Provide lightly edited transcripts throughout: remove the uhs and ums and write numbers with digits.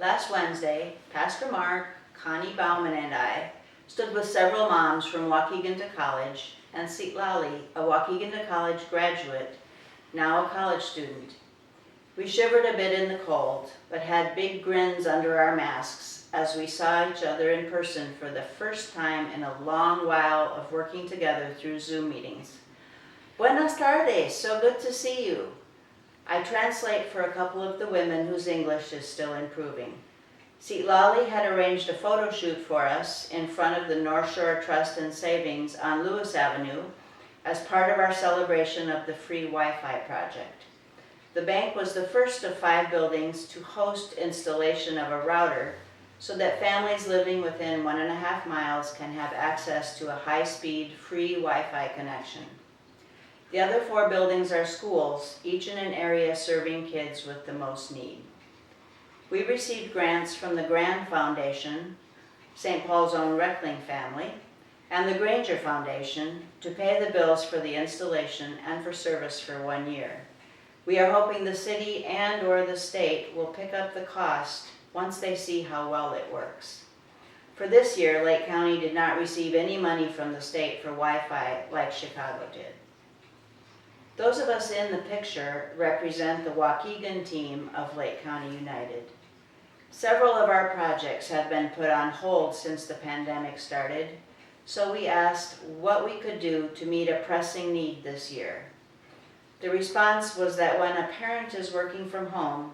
Last Wednesday, Pastor Mark, Connie Bauman, and I stood with several moms from Waukegan to College and Seatlali, a Waukegan to College graduate, now a college student. We shivered a bit in the cold, but had big grins under our masks as we saw each other in person for the first time in a long while of working together through Zoom meetings. Buenas tardes, so good to see you. I translate for a couple of the women whose English is still improving. Seatlali had arranged a photo shoot for us in front of the North Shore Trust and Savings on Lewis Avenue as part of our celebration of the free Wi-Fi project. The bank was the first of 5 buildings to host installation of a router so that families living within 1.5 miles can have access to a high-speed free Wi-Fi connection. The other 4 buildings are schools, each in an area serving kids with the most need. We received grants from the Grand Foundation, St. Paul's own Reckling family, and the Granger Foundation to pay the bills for the installation and for service for 1 year. We are hoping the city and or the state will pick up the cost once they see how well it works. For this year, Lake County did not receive any money from the state for Wi-Fi like Chicago did. Those of us in the picture represent the Waukegan team of Lake County United. Several of our projects have been put on hold since the pandemic started, so we asked what we could do to meet a pressing need this year. The response was that when a parent is working from home,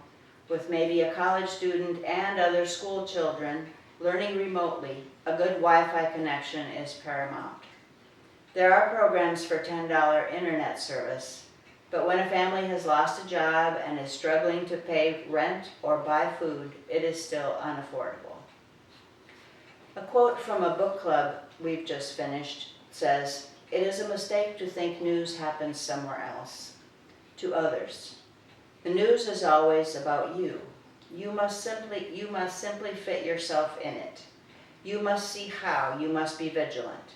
with maybe a college student and other school children learning remotely, a good Wi-Fi connection is paramount. There are programs for $10 internet service, but when a family has lost a job and is struggling to pay rent or buy food, it is still unaffordable. A quote from a book club we've just finished says, "It is a mistake to think news happens somewhere else, to others. The news is always about you. You must simply fit yourself in it. You must see how, you must be vigilant."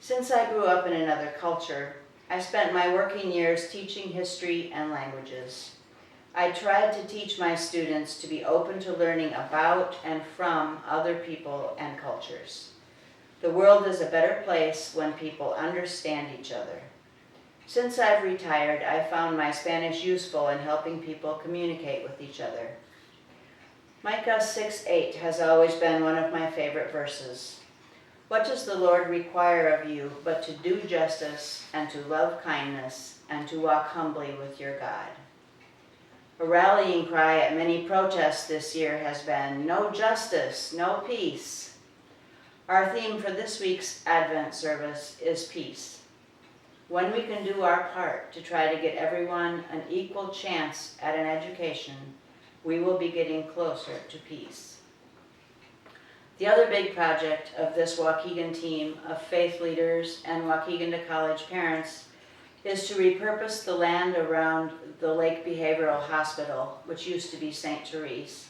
Since I grew up in another culture, I spent my working years teaching history and languages. I tried to teach my students to be open to learning about and from other people and cultures. The world is a better place when people understand each other. Since I've retired, I found my Spanish useful in helping people communicate with each other. Micah 6:8 has always been one of my favorite verses. What does the Lord require of you but to do justice and to love kindness and to walk humbly with your God? A rallying cry at many protests this year has been, "No justice, no peace." Our theme for this week's Advent service is peace. When we can do our part to try to get everyone an equal chance at an education, we will be getting closer to peace. The other big project of this Waukegan team of faith leaders and Waukegan to College parents is to repurpose the land around the Lake Behavioral Hospital, which used to be St. Therese,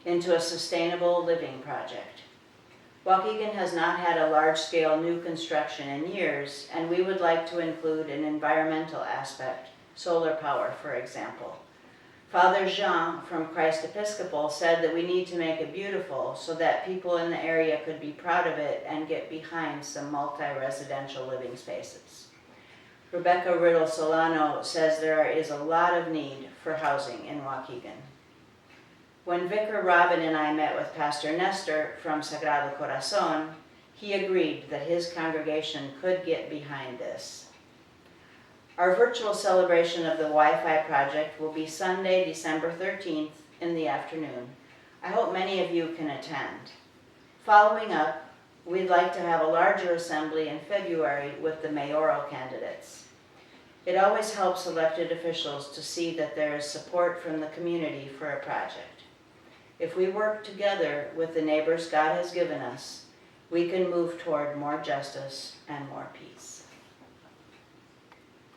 into a sustainable living project. Waukegan has not had a large-scale new construction in years, and we would like to include an environmental aspect, solar power, for example. Father Jean from Christ Episcopal said that we need to make it beautiful so that people in the area could be proud of it and get behind some multi-residential living spaces. Rebecca Riddle Solano says there is a lot of need for housing in Waukegan. When Vicar Robin and I met with Pastor Nestor from Sagrado Corazon, he agreed that his congregation could get behind this. Our virtual celebration of the Wi-Fi project will be Sunday, December 13th in the afternoon. I hope many of you can attend. Following up, we'd like to have a larger assembly in February with the mayoral candidates. It always helps elected officials to see that there is support from the community for a project. If we work together with the neighbors God has given us, we can move toward more justice and more peace.